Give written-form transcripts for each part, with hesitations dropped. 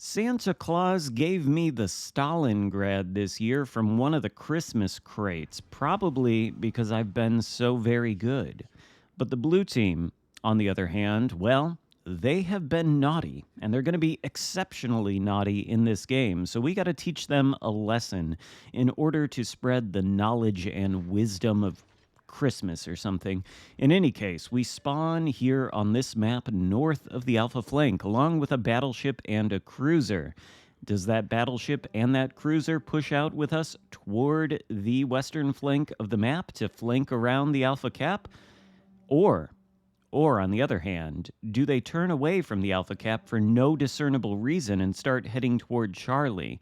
Santa Claus gave me the Stalingrad this year from one of the Christmas crates, probably because I've been so very good. But the blue team, on the other hand, well, they have been naughty, and they're going to be exceptionally naughty in this game. So we got to teach them a lesson in order to spread the knowledge and wisdom of Christmas or something. In any case, we spawn here on this map north of the Alpha Flank, along with a battleship and a cruiser. Does that battleship and that cruiser push out with us toward the western flank of the map to flank around the Alpha Cap? Or on the other hand, do they turn away from the Alpha Cap for no discernible reason and start heading toward Charlie?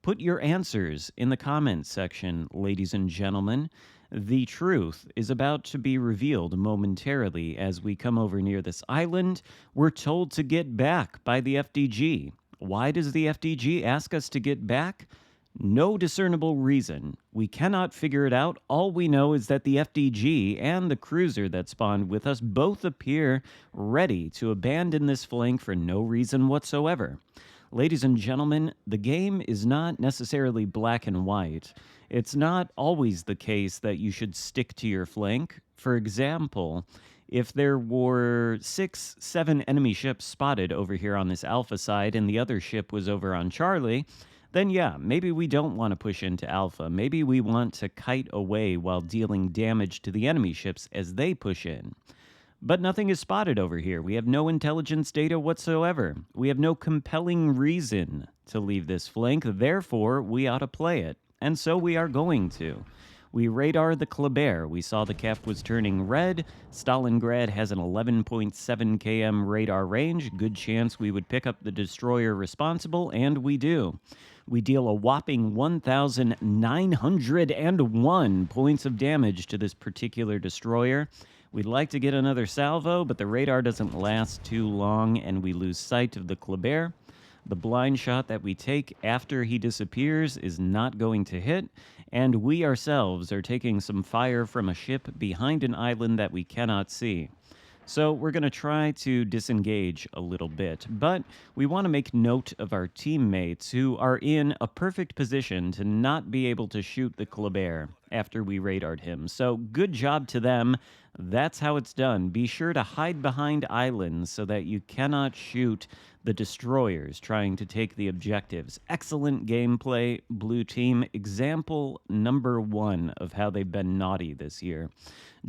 Put your answers in the comments section, ladies and gentlemen. The truth is about to be revealed momentarily as we come over near this island. We're told to get back by the FDG. Why does the FDG ask us to get back? No discernible reason. We cannot figure it out. All we know is that the FDG and the cruiser that spawned with us both appear ready to abandon this flank for no reason whatsoever. Ladies and gentlemen, the game is not necessarily black and white. It's not always the case that you should stick to your flank. For example, if there were 6, 7 enemy ships spotted over here on this Alpha side and the other ship was over on Charlie, then yeah, maybe we don't want to push into Alpha. Maybe we want to kite away while dealing damage to the enemy ships as they push in. But nothing is spotted over here. We have no intelligence data whatsoever. We have no compelling reason to leave this flank. Therefore, we ought to play it. And so we are going to. We radar the Kleber. We saw the cap was turning red. Stalingrad has an 11.7 km radar range. Good chance we would pick up the destroyer responsible, and we do. We deal a whopping 1,901 points of damage to this particular destroyer. We'd like to get another salvo, but the radar doesn't last too long, and we lose sight of the Kleber. The blind shot that we take after he disappears is not going to hit, and we ourselves are taking some fire from a ship behind an island that we cannot see. So we're going to try to disengage a little bit, but we want to make note of our teammates who are in a perfect position to not be able to shoot the Kleber after we radared him. So good job to them. That's how it's done. Be sure to hide behind islands so that you cannot shoot the destroyers trying to take the objectives. Excellent gameplay, blue team. Example number 1 of how they've been naughty this year.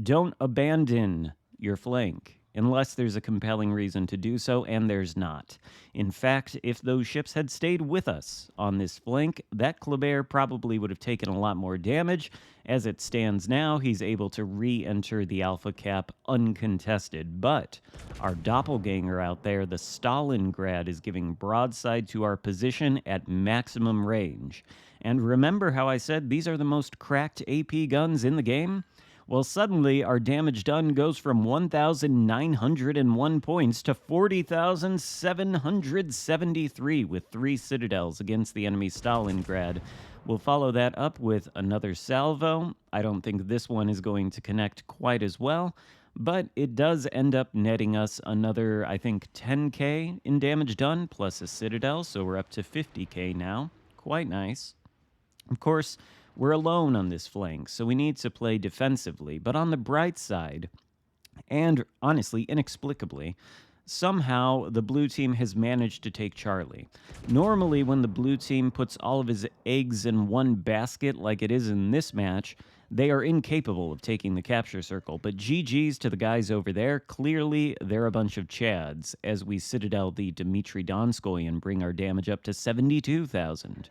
Don't abandon your flank unless there's a compelling reason to do so, and there's not. In fact, if those ships had stayed with us on this flank, that Kleber probably would have taken a lot more damage. As it stands now, he's able to re-enter the Alpha Cap uncontested. But our doppelganger out there, the Stalingrad, is giving broadside to our position at maximum range. And remember how I said these are the most cracked AP guns in the game? Well, suddenly our damage done goes from 1,901 points to 40,773 with 3 citadels against the enemy Stalingrad. We'll follow that up with another salvo. I don't think this one is going to connect quite as well, but it does end up netting us another, I think, 10k in damage done plus a citadel, so we're up to 50k now. Quite nice. Of course, we're alone on this flank, so we need to play defensively. But on the bright side, and honestly, inexplicably, somehow the blue team has managed to take Charlie. Normally, when the blue team puts all of his eggs in one basket like it is in this match, they are incapable of taking the capture circle. But GG's to the guys over there. Clearly, they're a bunch of chads as we citadel the Dmitry Donskoy and bring our damage up to 72,000.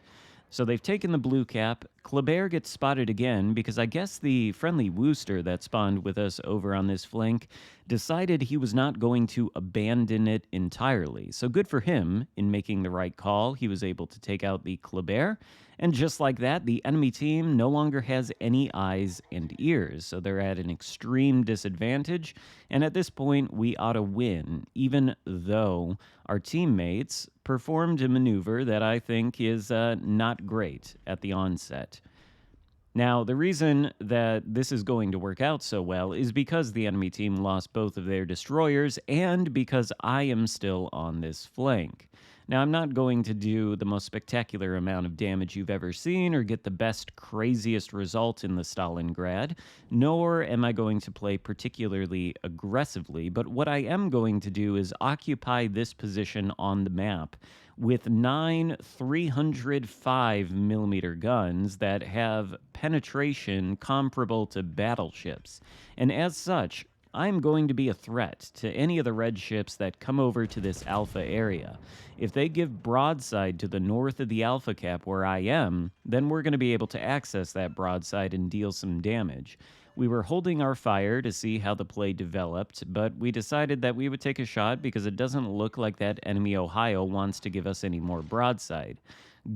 So they've taken the blue cap. Kleber gets spotted again because I guess the friendly Wooster that spawned with us over on this flank decided he was not going to abandon it entirely. So good for him in making the right call. He was able to take out the Kleber. And just like that, the enemy team no longer has any eyes and ears. So they're at an extreme disadvantage. And at this point, we ought to win, even though our teammates performed a maneuver that I think is not great at the onset. Now, the reason that this is going to work out so well is because the enemy team lost both of their destroyers and because I am still on this flank. Now, I'm not going to do the most spectacular amount of damage you've ever seen or get the best, craziest result in the Stalingrad, nor am I going to play particularly aggressively, but what I am going to do is occupy this position on the map with 9 305 millimeter guns that have penetration comparable to battleships. And as such, I'm going to be a threat to any of the red ships that come over to this alpha area. If they give broadside to the north of the alpha cap where I am, then we're going to be able to access that broadside and deal some damage. We were holding our fire to see how the play developed, but we decided that we would take a shot because it doesn't look like that enemy Ohio wants to give us any more broadside.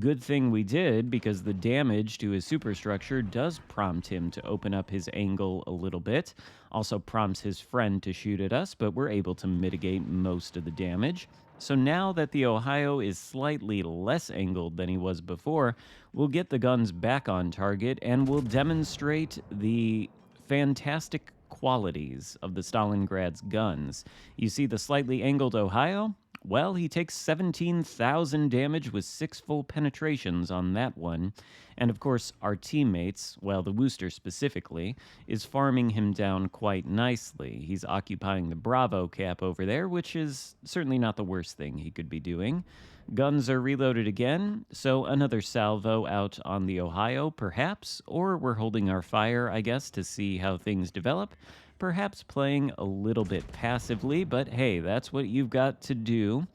Good thing we did, because the damage to his superstructure does prompt him to open up his angle a little bit. Also prompts his friend to shoot at us, but we're able to mitigate most of the damage. So now that the Ohio is slightly less angled than he was before, we'll get the guns back on target and we'll demonstrate the fantastic qualities of the Stalingrad's guns. You see the slightly angled Ohio? Well, he takes 17,000 damage with 6 full penetrations on that one. And of course, our teammates, well, the Wooster specifically, is farming him down quite nicely. He's occupying the Bravo cap over there, which is certainly not the worst thing he could be doing. Guns are reloaded again, so another salvo out on the Ohio, perhaps, or we're holding our fire, I guess, to see how things develop. Perhaps playing a little bit passively, but hey, that's what you've got to do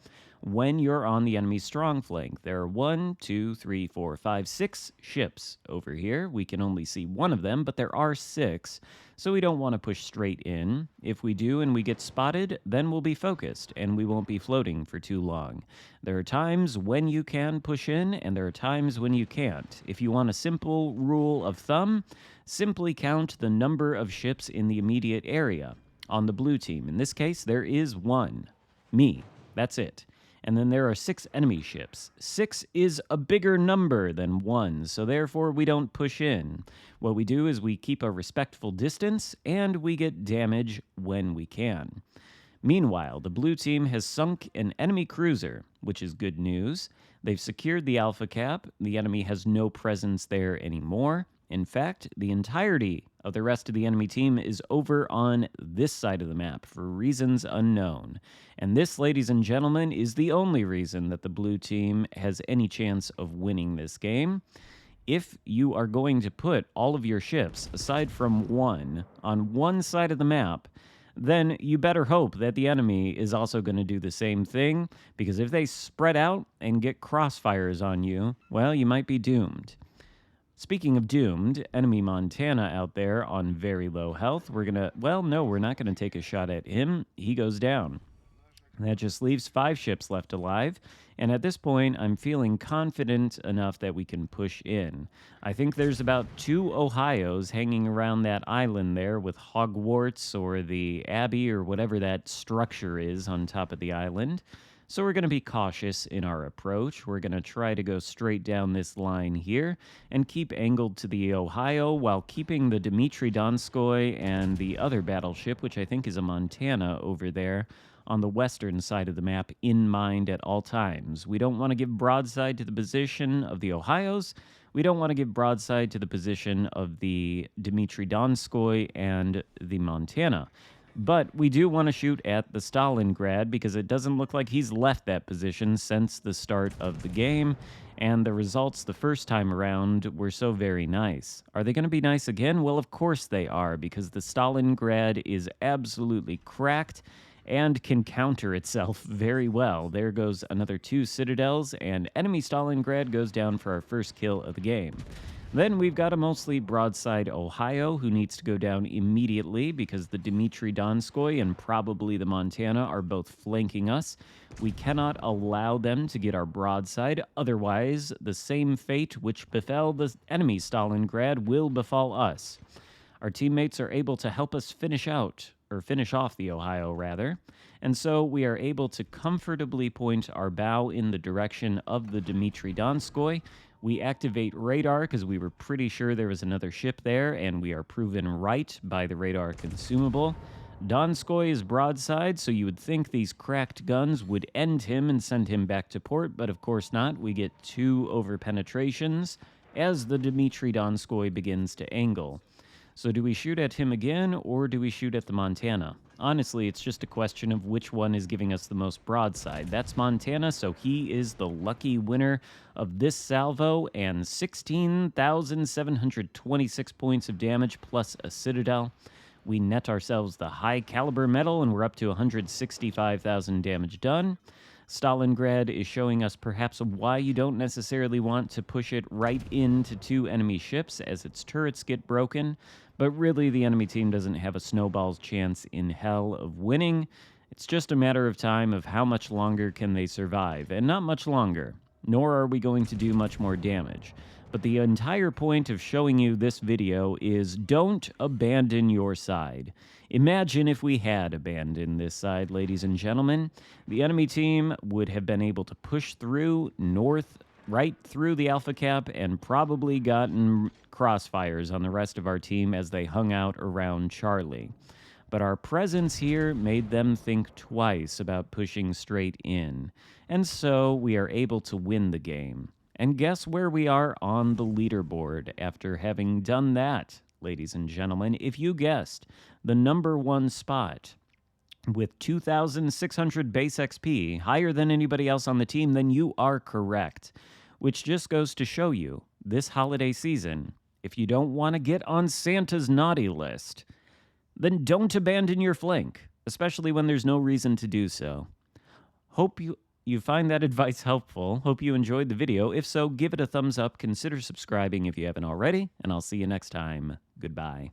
when you're on the enemy's strong flank. There are 1, 2, 3, 4, 5, 6 ships over here. We can only see one of them, but there are 6, so we don't want to push straight in. If we do and we get spotted, then we'll be focused, and we won't be floating for too long. There are times when you can push in, and there are times when you can't. If you want a simple rule of thumb, simply count the number of ships in the immediate area. On the blue team, in this case, there is 1. Me. That's it. And then there are 6 enemy ships. 6 is a bigger number than 1, so therefore we don't push in. What we do is we keep a respectful distance, and we get damage when we can. Meanwhile, the blue team has sunk an enemy cruiser, which is good news. They've secured the Alpha Cap. The enemy has no presence there anymore. In fact, the entirety of the rest of the enemy team is over on this side of the map for reasons unknown. And this, ladies and gentlemen, is the only reason that the blue team has any chance of winning this game. If you are going to put all of your ships, aside from one, on one side of the map, then you better hope that the enemy is also going to do the same thing, because if they spread out and get crossfires on you, well, you might be doomed. Speaking of doomed, enemy Montana out there on very low health. We're not going to take a shot at him. He goes down. That just leaves 5 ships left alive, and at this point, I'm feeling confident enough that we can push in. I think there's about 2 Ohios hanging around that island there with Hogwarts or the Abbey or whatever that structure is on top of the island. So we're going to be cautious in our approach. We're going to try to go straight down this line here and keep angled to the Ohio while keeping the Dmitry Donskoy and the other battleship, which I think is a Montana over there, on the western side of the map in mind at all times. We don't want to give broadside to the position of the Ohios. We don't want to give broadside to the position of the Dmitry Donskoy and the Montana. But we do want to shoot at the Stalingrad because it doesn't look like he's left that position since the start of the game, and the results the first time around were so very nice. Are they going to be nice again? Well, of course they are, because the Stalingrad is absolutely cracked and can counter itself very well. There goes another 2 citadels, and enemy Stalingrad goes down for our first kill of the game. Then we've got a mostly broadside Ohio who needs to go down immediately because the Dmitry Donskoy and probably the Montana are both flanking us. We cannot allow them to get our broadside, otherwise the same fate which befell the enemy Stalingrad will befall us. Our teammates are able to help us finish off the Ohio rather, and so we are able to comfortably point our bow in the direction of the Dmitry Donskoy. We activate radar because we were pretty sure there was another ship there, and we are proven right by the radar consumable. Donskoy is broadside, so you would think these cracked guns would end him and send him back to port, but of course not. We get 2 over-penetrations as the Dmitry Donskoy begins to angle. So do we shoot at him again, or do we shoot at the Montana? Honestly, it's just a question of which one is giving us the most broadside. That's Montana, so he is the lucky winner of this salvo, and 16,726 points of damage plus a Citadel. We net ourselves the high caliber medal, and we're up to 165,000 damage done. Stalingrad is showing us perhaps why you don't necessarily want to push it right into 2 enemy ships as its turrets get broken, but really the enemy team doesn't have a snowball's chance in hell of winning. It's just a matter of time of how much longer can they survive, and not much longer, nor are we going to do much more damage. But the entire point of showing you this video is don't abandon your side. Imagine if we had abandoned this side, ladies and gentlemen. The enemy team would have been able to push through north, right through the Alpha Cap, and probably gotten crossfires on the rest of our team as they hung out around Charlie. But our presence here made them think twice about pushing straight in. And so we are able to win the game. And guess where we are on the leaderboard after having done that, ladies and gentlemen? If you guessed the number 1 spot with 2,600 base XP, higher than anybody else on the team, then you are correct. Which just goes to show you, this holiday season, if you don't want to get on Santa's naughty list, then don't abandon your flank, especially when there's no reason to do so. Hope you find that advice helpful. Hope you enjoyed the video. If so, give it a thumbs up. Consider subscribing if you haven't already, and I'll see you next time. Goodbye.